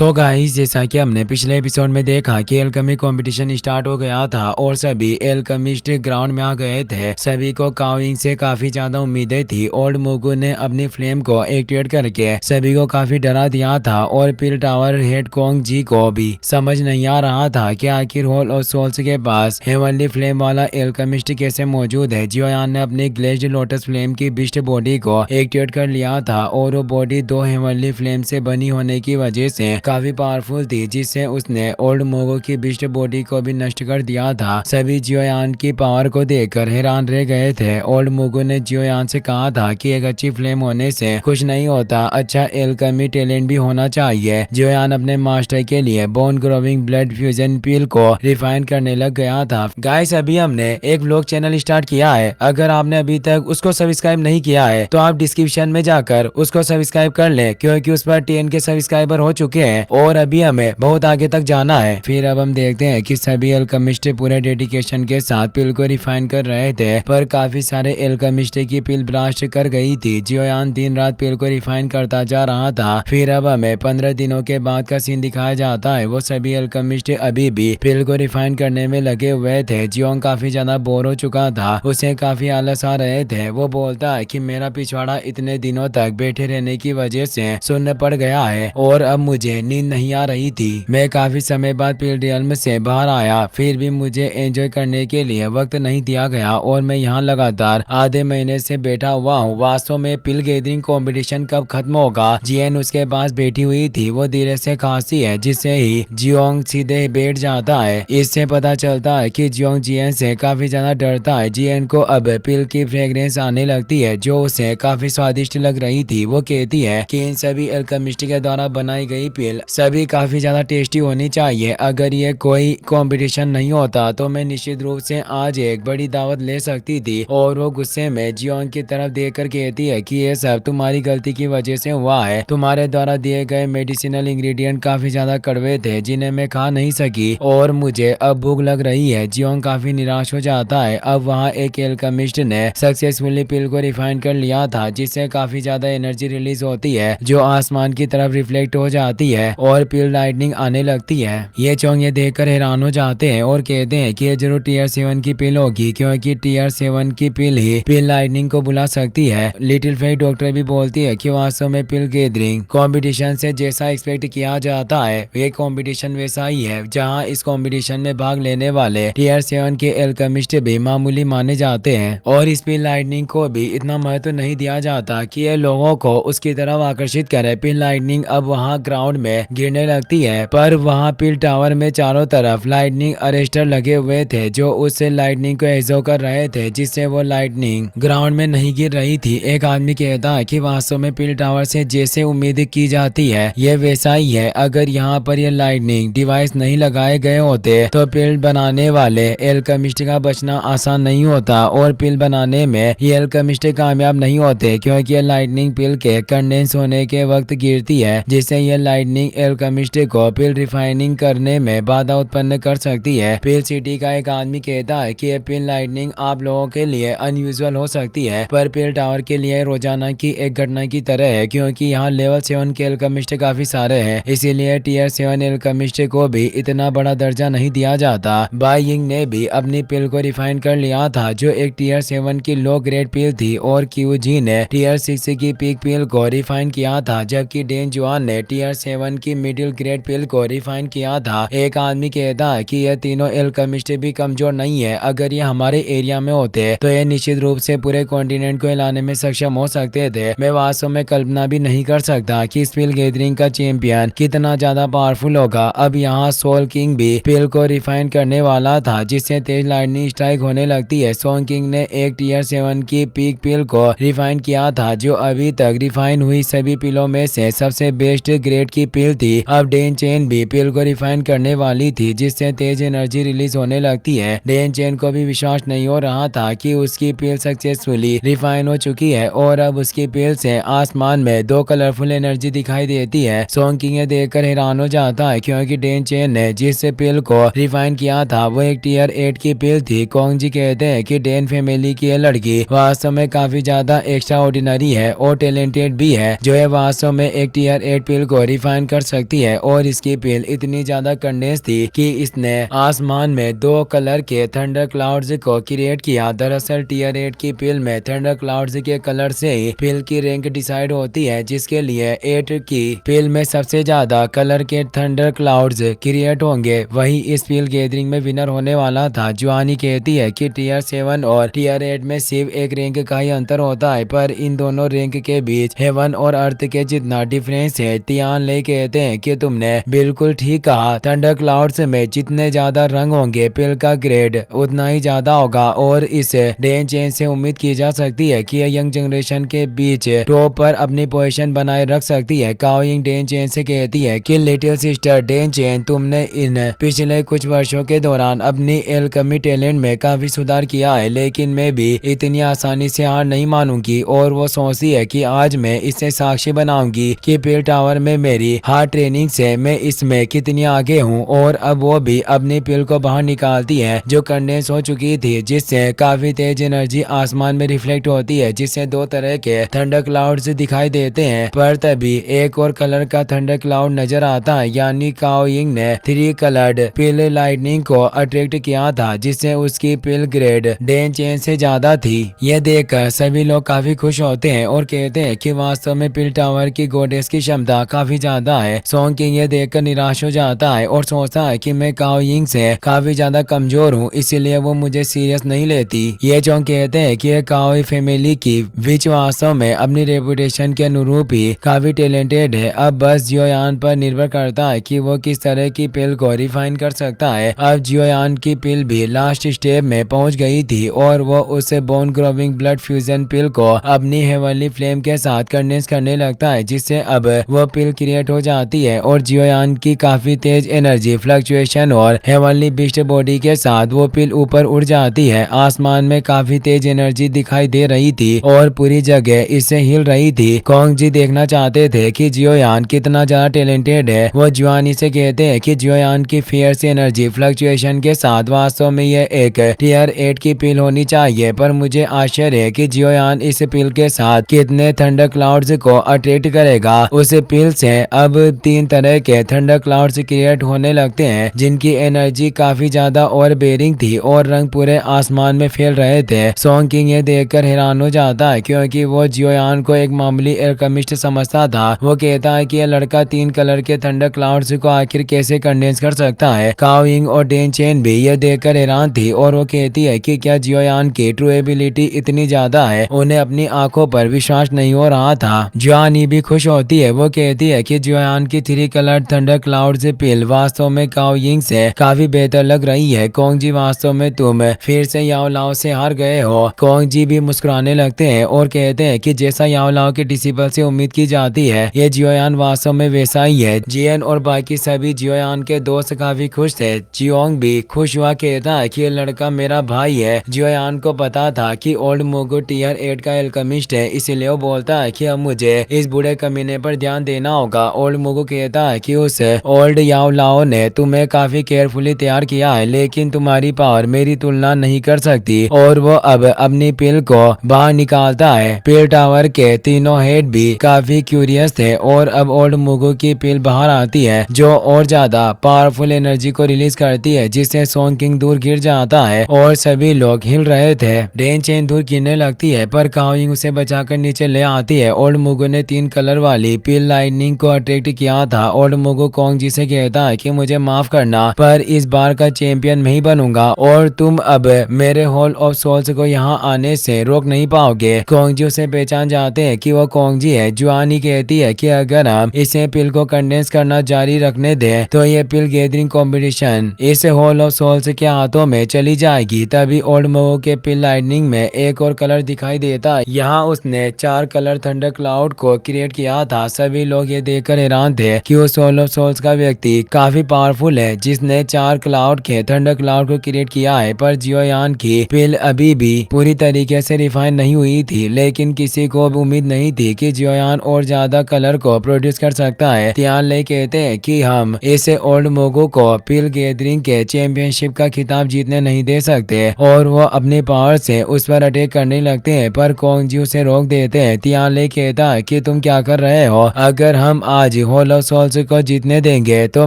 So guys, जैसा कि हमने पिछले एपिसोड में देखा कि एल्केमी कंपटीशन स्टार्ट हो गया था और सभी एल्केमिस्ट ग्राउंड में आ गए थे। सभी को काविंग से काफी ज्यादा उम्मीदें थी। ओल्ड मोगू ने अपनी फ्लेम को एक्टिवेट करके सभी को काफी डरा दिया था और पिल टावर हेड कोंग जी को भी समझ नहीं आ रहा था कि आखिर होल और सोल्स के पास हेवनली फ्लेम वाला एल्केमिस्ट कैसे मौजूद है। जियोयान ने अपनी ग्लेज्ड लोटस फ्लेम की बिस्ट बॉडी को एक्टिवेट कर लिया था और वो बॉडी दो हेवनली फ्लेम से बनी होने की वजह से काफी पावरफुल थी, जिससे उसने ओल्ड मोगो की बिस्ट बॉडी को भी नष्ट कर दिया था। सभी जियोयान की पावर को देखकर हैरान रह गए थे। ओल्ड मोगो ने जियोयान से कहा था कि एक अच्छी फ्लेम होने से कुछ नहीं होता, अच्छा एल्केमी टैलेंट भी होना चाहिए। जियोयान अपने मास्टर के लिए बोन ग्रोविंग ब्लड फ्यूजन पिल को रिफाइन करने लग गया था। गाइस, अभी हमने एक व्लॉग चैनल स्टार्ट किया है। अगर आपने अभी तक उसको सब्सक्राइब नहीं किया है तो आप डिस्क्रिप्शन में जाकर उसको सब्सक्राइब कर लें, क्योंकि उस पर 10 के सब्सक्राइबर हो चुके हैं और अभी हमें बहुत आगे तक जाना है। फिर अब हम देखते हैं कि सभी एल्केमिस्ट पूरे डेडिकेशन के साथ पिल को रिफाइन कर रहे थे, पर काफी सारे एल्केमिस्ट की पिल ब्लास्ट कर गई थी। जियोयान दिन रात पिल को रिफाइन करता जा रहा था। फिर अब हमें 15 दिनों के बाद का सीन दिखाया जाता है। वो सभी एल्केमिस्ट अभी भी पिल को रिफाइन करने में लगे हुए थे। जियोंग काफी ज्यादा बोर हो चुका था, उसे काफी आलस आ रहे थे। वो बोलता है कि मेरा पिछवाड़ा इतने दिनों तक बैठे रहने की वजह से सुन्न पड़ गया है और अब मुझे नींद नहीं आ रही थी। मैं काफी समय बाद पिल रियल्म से बाहर आया, फिर भी मुझे एंजॉय करने के लिए वक्त नहीं दिया गया और मैं यहाँ लगातार आधे महीने से बैठा हुआ हूँ। वास्तव में पिल गैदरिंग कंपटीशन कब खत्म होगा? जियन उसके पास बैठी हुई थी। वो धीरे से खांसी है, जिससे ही जियोंग सीधे बैठ जाता है। इससे पता चलता है कि जियोंग जियन से काफी ज्यादा डरता है। जियन को अब पिल की फ्रेग्रेंस आने लगती है जो उसे काफी स्वादिष्ट लग रही थी। वो कहती है कि इन सभी एल्केमिस्ट के द्वारा बनाई गई पिल सभी काफी ज्यादा टेस्टी होनी चाहिए। अगर ये कोई कंपटीशन नहीं होता तो मैं निश्चित रूप से आज एक बड़ी दावत ले सकती थी। और वो गुस्से में जियोंग की तरफ देखकर कहती है कि ये सब तुम्हारी गलती की वजह से हुआ है। तुम्हारे द्वारा दिए गए मेडिसिनल इंग्रेडिएंट काफी ज्यादा कड़वे थे जिन्हें मैं खा नहीं सकी और मुझे अब भूख लग रही है। जियोंग काफी निराश हो जाता है। अब वहाँ एक एल्केमिस्ट ने सक्सेसफुली पिल को रिफाइन कर लिया था, जिससे काफी ज्यादा एनर्जी रिलीज होती है जो आसमान की तरफ रिफ्लेक्ट हो जाती है और पिल लाइटनिंग आने लगती है। ये चोंग ये देखकर हैरान हो जाते हैं और कहते हैं कि ये जरूर टीयर 7 की पिल होगी, क्योंकि टीयर 7 की पिल ही पिल लाइटनिंग को बुला सकती है। लिटिल फेट डॉक्टर भी बोलती है कि वास्तव में पिल गैदरिंग कंपटीशन से जैसा एक्सपेक्ट किया जाता है वे कंपटीशन वैसा ही है, जहां इस कंपटीशन में भाग लेने वाले टीयर 7 के एल्केमिस्ट भी मामूली माने जाते हैं और इस पिल लाइटनिंग को भी इतना महत्व नहीं दिया जाता कि ये लोगों को उसकी तरफ आकर्षित करे। पिल लाइटनिंग अब वहां ग्राउंड में गिरने लगती है, पर वहां पिल टावर में चारों तरफ लाइटनिंग अरेस्टर लगे हुए थे जो उससे लाइटनिंग को एब्जॉर्ब कर रहे थे, जिससे वो लाइटनिंग ग्राउंड में नहीं गिर रही थी। एक आदमी कहता है कि वास्तव में पिल टावर से जैसे उम्मीद की जाती है ये वैसा ही है। अगर यहाँ पर ये लाइटनिंग डिवाइस नहीं लगाए गए होते तो पिल बनाने वाले एल्केमिस्ट का बचना आसान नहीं होता और पिल बनाने में ये एल्केमिस्ट कामयाब नहीं होते, क्योंकि ये लाइटनिंग पिल के कंडेंस होने के वक्त गिरती है, जिससे ये लाइटनिंग एल्केमिस्ट को पिल रिफाइनिंग करने में बाधा उत्पन्न कर सकती है। पिल सिटी का एक आदमी कहता है कि ये पिल लाइटनिंग आप लोगों के लिए अनयूजुअल हो सकती है, पर पिल टावर के लिए रोजाना की एक घटना की तरह है, क्योंकि यहाँ लेवल 7 के एल्केमिस्ट काफी सारे हैं। इसीलिए टीयर 7 एल्केमिस्ट को भी इतना बड़ा दर्जा नहीं दिया जाता। बाई यिंग ने भी अपनी पिल को रिफाइन कर लिया था जो एक टीयर 7 की लो ग्रेड पिल थी और क्यूजी ने टीयर 6 की पीक पिल को रिफाइन किया था, जबकि डेन जुआन ने टीयर 7 की मिडिल ग्रेड पिल को रिफाइन किया था। एक आदमी कहता है कि यह तीनों एल्केमिस्ट भी कमजोर नहीं है। अगर ये हमारे एरिया में होते तो ये निश्चित रूप से पूरे कॉन्टिनेंट को हिलाने में सक्षम हो सकते थे। मैं वास्तव में कल्पना भी नहीं कर सकता कि इस पिल गैदरिंग का चैंपियन कितना ज्यादा पावरफुल होगा। अब यहाँ सोल किंग भी पिल को रिफाइन करने वाला था, जिससे तेज लाइटनिंग स्ट्राइक होने लगती है। सोल किंग ने एक टीयर 7 की पीक पिल को रिफाइन किया था जो अभी तक रिफाइन हुई सभी पिलों में से सबसे बेस्ट ग्रेड की पिल थी। अब डेन चेन भी पिल को रिफाइन करने वाली थी, जिससे तेज एनर्जी रिलीज होने लगती है। डेन चेन को भी विश्वास नहीं हो रहा था कि उसकी पिल सक्सेसफुली रिफाइन हो चुकी है और अब उसकी पिल से आसमान में दो कलरफुल एनर्जी दिखाई देती है। सोंग किंग ये देखकर हैरान हो जाता है, क्योंकि डेन चेन ने जिस पिल को रिफाइन किया था वो एक टीयर 8 की पिल थी। कोंग जी कहते हैं कि डेन फैमिली की ये लड़की वास्तव में काफी ज्यादा एक्स्ट्रा ऑर्डिनरी है और टैलेंटेड भी है, जो है वास्तव में एक टीयर 8 पिल को रिफाइन कर सकती है और इसकी पिल इतनी ज्यादा कंडेंस थी कि इसने आसमान में 2 कलर के थंडर क्लाउड्स को क्रिएट किया। दरअसल टियर 8 की पिल में थंडर क्लाउड्स के कलर से ही पिल की रैंक डिसाइड होती है, जिसके लिए 8 की पिल में सबसे ज्यादा कलर के थंडर क्लाउड्स क्रिएट होंगे वही इस पिल गैदरिंग में विनर होने वाला था। जुआनी कहती है कि टियर 7 और टियर 8 में सिर्फ एक रैंक का ही अंतर होता है, पर इन दोनों रैंक के बीच हेवन और अर्थ के जितना डिफरेंस है। तियान ले कहते हैं कि तुमने बिल्कुल ठीक कहा, थंडर क्लाउड्स में जितने ज्यादा रंग होंगे पिल का ग्रेड उतना ही ज्यादा होगा और इस डेन चेन से उम्मीद की जा सकती है कि यंग जनरेशन के बीच टॉप पर अपनी पोजीशन बनाए रख सकती है। काओयिंग डेन चेन से कहती है कि लिटिल सिस्टर डेन चेन, तुमने इन पिछले कुछ वर्षों के दौरान अपनी एल्केमी टैलेंट में काफी सुधार किया है, लेकिन मैं भी इतनी आसानी से हार नहीं मानूंगी। और वो सोचती है कि आज मैं इसे साक्षी बनाऊंगी कि पिल टावर में मेरी हार्ड ट्रेनिंग से मैं इसमें कितनी आगे हूँ। और अब वो भी अपनी पिल को बाहर निकालती है जो कंडेंस हो चुकी थी, जिससे काफी तेज एनर्जी आसमान में रिफ्लेक्ट होती है, जिससे 2 तरह के थंडर क्लाउड्स दिखाई देते हैं। पर तभी एक और कलर का थंडर क्लाउड नजर आता है, यानी काओयिंग ने 3 कलर्ड पिल लाइटनिंग को अट्रैक्ट किया था, जिससे उसकी पिल ग्रेड डेन चेन से ज्यादा थी। यह देखकर सभी लोग काफी खुश होते हैं और कहते हैं कि वास्तव में पिल टावर की गोडेस की क्षमता काफी ज्यादा है। सोंग किंग ये देखकर निराश हो जाता है और सोचता है कि मैं काओयिंग से काफी ज्यादा कमजोर हूँ, इसीलिए वो मुझे सीरियस नहीं लेती। ये चोंग कहते हैं कि काओई फैमिली की विच वास्तव में अपनी रेपुटेशन के अनुरूप ही काफी टैलेंटेड है। अब बस जियोयान पर निर्भर करता है कि वो किस तरह की पिल को रिफाइन कर सकता है। अब जियोयान की पिल भी लास्ट स्टेप में पहुंच गई थी और वो उस बोन ग्रोविंग ब्लड फ्यूजन पिल को अपनी हेवनली फ्लेम के साथ कंडेंस करने लगता है, जिससे अब वो पिल क्रिएट हो जाती है और जियोयान की काफी तेज एनर्जी फ्लक्चुएशन और हेवनली बिस्ट बॉडी के साथ वो पिल ऊपर उड़ जाती है। आसमान में काफी तेज एनर्जी दिखाई दे रही थी और पूरी जगह इससे हिल रही थी। कोंग जी देखना चाहते थे कि जियोयान कितना ज्यादा टैलेंटेड है। वो जुआनी से कहते हैं कि जियोयान की फियर्स एनर्जी फ्लक्चुएशन के साथ वास्तव में यह एक टियर 8 की पिल होनी चाहिए, पर मुझे आश्चर्य है कि जियोयान इस पिल के साथ कितने थंडर क्लाउड्स को अट्रैक्ट करेगा। उस पिल से अब 3 तरह के थंडर क्लाउड्स क्रिएट होने लगते हैं, जिनकी एनर्जी काफी ज्यादा और बेरिंग थी और रंग पूरे आसमान में फैल रहे थे। सोंग किंग ये देखकर हैरान हो जाता है, क्योंकि वो जियोयान को एक मामूली एल्केमिस्ट समझता था। वो कहता है कि यह लड़का 3 कलर के थंडर क्लाउड्स को आखिर कैसे कंडेंस कर सकता है। काओयिंग और डेन चेन भी यह देखकर हैरान थी और वो कहती है कि क्या जियोयान की ट्रू एबिलिटी इतनी ज्यादा है। उन्हें अपनी आंखों पर विश्वास नहीं हो रहा था। जुआनी भी खुश होती है। वो कहती है कि जियोयान की 3 कलर थंडर क्लाउड्स पिल वास्तव में काओयिंग से काफी बेहतर लग रही है। कोंग जी, वास्तव में तुम फिर से याओ लाओ से हार गए हो। कोंग जी भी मुस्कुराने लगते हैं और कहते हैं कि जैसा याओ लाओ के डिसिपल से उम्मीद की जाती है, ये जियोयान वास्तव में वैसा ही है। जियन और बाकी सभी जियोयान के दोस्त काफी खुश थे। जियोंग भी खुश हुआ कहता है कि ये लड़का मेरा भाई है। जियोयान को पता था कि ओल्ड मोगो टियर 8 का एल्केमिस्ट है, इसलिए वो बोलता है कि अब मुझे इस बूढ़े कमीने पर ध्यान देना होगा। ओल्ड मोगो कहता है कि उस ओल्ड याओ लाओ ने तुम्हें काफी केयरफुली तैयार किया है, लेकिन तुम्हारी पावर मेरी तुलना नहीं कर सकती। और वो अब अपनी पिल को बाहर निकालता है। पिल टावर के तीनों हेड भी काफी क्यूरियस थे और अब ओल्ड मोगो की पिल बाहर आती है, जो और ज्यादा पावरफुल एनर्जी को रिलीज करती है, जिससे सोंग किंग दूर गिर जाता है और सभी लोग हिल रहे थे। डेन चेन दूर गिरने लगती है, पर काओयिंग उसे बचाकर नीचे ले आती है। ओल्ड मोगो ने 3 कलर वाली पिल लाइटनिंग को अट्रैक्ट किया था। ओल्ड मोगो कोंग जी से कहता है कि मुझे माफ करना, पर इस बार का चैंपियन मैं ही बनूंगा और तुम अब मेरे हॉल ऑफ सोल्स को यहाँ आने से रोक नहीं पाओगे। कोंग जी उसे पहचान जाते हैं कि वो कोंग जी है। जुआनी कहती है कि अगर हम इसे पिल को कंडेंस करना जारी रखने दें तो ये पिल गैदरिंग कंपटीशन इस हॉल ऑफ सोल्स के हाथों में चली जाएगी। तभी ओल्ड मोगो के पिल लाइटनिंग में एक और कलर दिखाई देता है। यहाँ उसने 4 कलर थंडर क्लाउड को क्रिएट किया था। सभी लोग ये देखकर हैरान थे कि उस हॉल ऑफ सोल्स का व्यक्ति काफी पावरफुल है, जिसने 4 क्लाउड के थंडर क्लाउड को क्रिएट किया है। पर जियोयान की पिल अभी भी पूरी तरीके से रिफाइन नहीं हुई थी, लेकिन किसी को उम्मीद नहीं थी कि जियोयान और ज्यादा कलर को प्रोड्यूस कर सकता है। तियान ले कहते हैं कि हम इसे ओल्ड मोगो को पिल गैदरिंग के चैंपियनशिप का खिताब जीतने नहीं दे सकते और वो अपने पावर से उस पर अटैक करने लगते हैं, पर कोंग जी उसे रोक देते हैं। तियान ले कहता है कि तुम क्या कर रहे हो? अगर हम आज आज होलो सोल्स को जीतने देंगे तो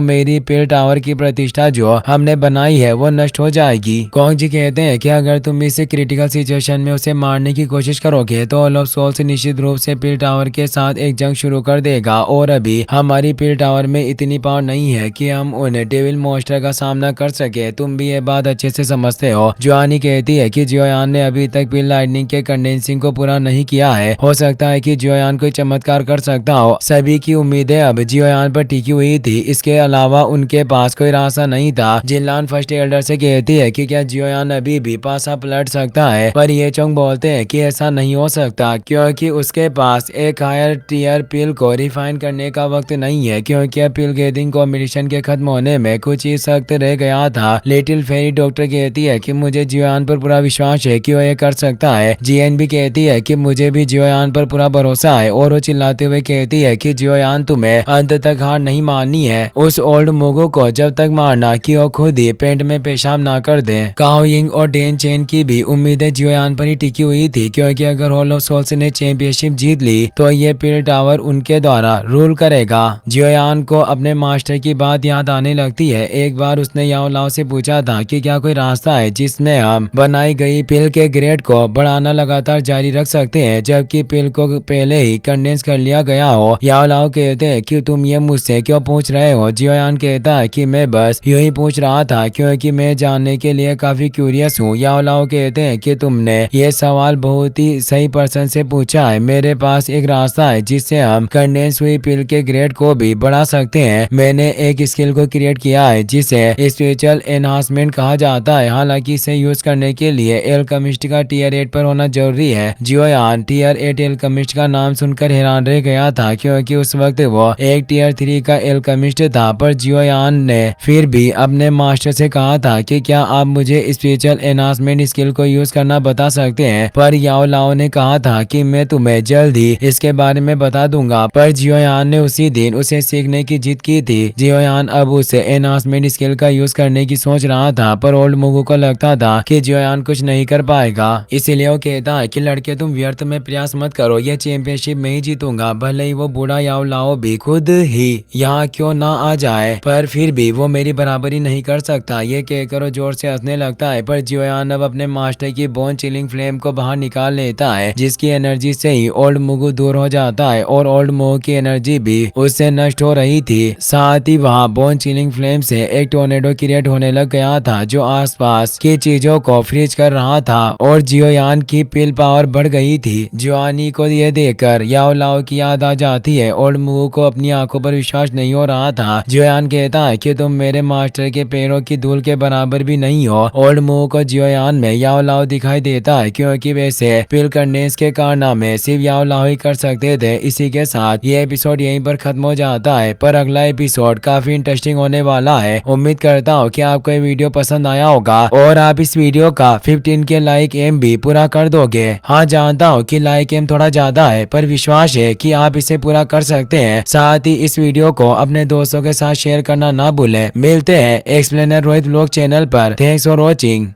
मेरी पिल टावर की प्रतिष्ठा जो हमने बनाई है वो नष्ट हो जाएगी। कॉन्ग जी कहते हैं कि अगर तुम इस क्रिटिकल सिचुएशन में उसे मारने की कोशिश करोगे तो होलो सोल्स निश्चित रूप से पिल टावर के साथ एक जंग शुरू कर देगा और अभी हमारी पिल टावर में इतनी पावर नहीं है कि हम उन डेविल मॉन्स्टर का सामना कर सके। तुम भी ये बात अच्छे से समझते हो। जुआनी कहती है कि जियोयान ने अभी तक पिल लाइटनिंग के कंडेंसिंग को पूरा नहीं किया है। हो सकता है कि जियोयान कोई चमत्कार कर सकता हो। सभी की उम्मीदें अब जियोयान पर टिकी हुई थी। इसके अलावा उनके पास कोई रास्ता नहीं था। जिनलान फर्स्ट एल्डर से कहती है कि क्या जियोयान अभी भी पासा पलट सकता है, पर ये चोंग बोलते हैं कि ऐसा नहीं हो सकता क्योंकि उसके पास एक हायर टीयर पिल को रिफाइन करने का वक्त नहीं है, क्योंकि अब पिल गेदिंग कॉम्पिटिशन के खत्म होने में कुछ ही सख्त रह गया था। लिटिल फेरी डॉक्टर कहती है कि मुझे जियोयान पर पूरा विश्वास है कि वो ये कर सकता है। जीएन भी कहती है कि मुझे भी जियोयान पर पूरा भरोसा है और वो चिल्लाते हुए कहती है कि जियोयान तुम्हें अंत तक हार नहीं माननी है। उस ओल्ड मोगो को जब तक मारना कि वो खुद ही पेंट में पेशाब ना कर दे। काओ यिंग और डेन चेन की भी उम्मीदें जियोयान पर ही टिकी हुई थी, क्योंकि अगर होलो सोल्स ने चैंपियनशिप जीत ली तो ये पिल टावर उनके द्वारा रूल करेगा। जियोयान को अपने मास्टर की बात याद आने लगती है। एक बार उसने याओ लाओ से पूछा था कि क्या कोई रास्ता है जिसमें हम बनाई गई पिल के ग्रेड को बढ़ाना लगातार जारी रख सकते हैं जबकि पिल को पहले ही कंडेंस कर लिया गया हो। याओ लाओ कहते हैं कि तुम ये मुझसे क्यों पूछ रहे हो। जियोयान कहता है कि मैं बस यूं ही पूछ रहा था क्योंकि मैं जानने के लिए काफी क्यूरियस हूँ। याओ लाओ कहते हैं कि तुमने ये सवाल बहुत ही सही पर्सन से पूछा है। मेरे पास एक रास्ता है जिससे हम कंडेंस हुई पिल के ग्रेड को भी बढ़ा सकते हैं। मैंने एक स्किल को क्रिएट किया है जिसे स्पिरिचुअल एनहांसमेंट कहा जाता है। हालांकि इसे यूज करने के लिए एल्केमिस्ट का टीयर 8 पर होना जरूरी है। जियोयान टीयर 8 एल्केमिस्ट का नाम सुनकर हैरान रह गया था क्योंकि उस वक्त वो एक टीयर 3 का एल्केमिस्ट था, पर जियोयान ने फिर भी अपने मास्टर से कहा था कि क्या आप मुझे स्पिरिचुअल एनहांसमेंट स्किल को यूज करना बता सकते हैं, पर याओ लाओ ने कहा था कि मैं तुम्हें जल्द ही इसके बारे में बता दूंगा। पर जियोयान ने उसी दिन उसे सीखने की जिद की थी। जियोयान अब उसे एनहांसमेंट स्किल का यूज करने की सोच रहा था, पर ओल्ड मुगु को लगता था कि जियोयान कुछ नहीं कर पाएगा। इसीलिए वो कहता है कि लड़के तुम व्यर्थ में प्रयास मत करो, ये चैंपियनशिप में ही जीतूंगा, भले ही वो बूढ़ा याओ लाओ भी खुद ही यहाँ क्यों ना आ जाए, पर फिर भी वो मेरी बराबरी नहीं कर सकता। ये कहकर वो जोर से हंसने लगता है, पर जियोयान अब अपने मास्टर की बोन चिलिंग फ्लेम को बाहर निकाल लेता है जिसकी एनर्जी से ही ओल्ड मुगु दूर हो जाता है और ओल्ड मुगु की एनर्जी भी उससे नष्ट हो रही थी। साथ ही वहाँ बोन चिलिंग फ्लेम से एक टोर्नेडो क्रिएट होने लग गया था जो आसपास की चीजों को फ्रीज कर रहा था और जियोयान की पिल पावर बढ़ गई थी। जियोनी को ये देखकर याओ लाओ की याद आ जाती है। ओल्ड मुगु को अपनी आंखों पर विश्वास नहीं हो रहा था। जियोयान कहता है कि तुम मेरे मास्टर के पैरों की धूल के बराबर भी नहीं हो। ओल्ड मुगु को जियोयान में याओ लाओ दिखाई देता है क्योंकि वैसे पिल कंडेंस के कारनामे सिर्फ याओ लाओ ही कर सकते थे। इसी के साथ ये एपिसोड यहीं पर खत्म हो जाता है, पर अगला एपिसोड काफी इंटरेस्टिंग होने वाला है। उम्मीद करता हूँ कि आपको ये वीडियो पसंद आया होगा और आप इस वीडियो का 15 के लाइक एम भी पूरा कर दोगे। हाँ, जानता हूँ कि लाइक एम थोड़ा ज्यादा है, पर विश्वास है कि आप इसे पूरा कर सकते हैं। साथ ही इस वीडियो को अपने दोस्तों के साथ शेयर करना ना भूलें। मिलते हैं एक्सप्लेनर रोहित व्लॉग चैनल पर। Thanks for watching.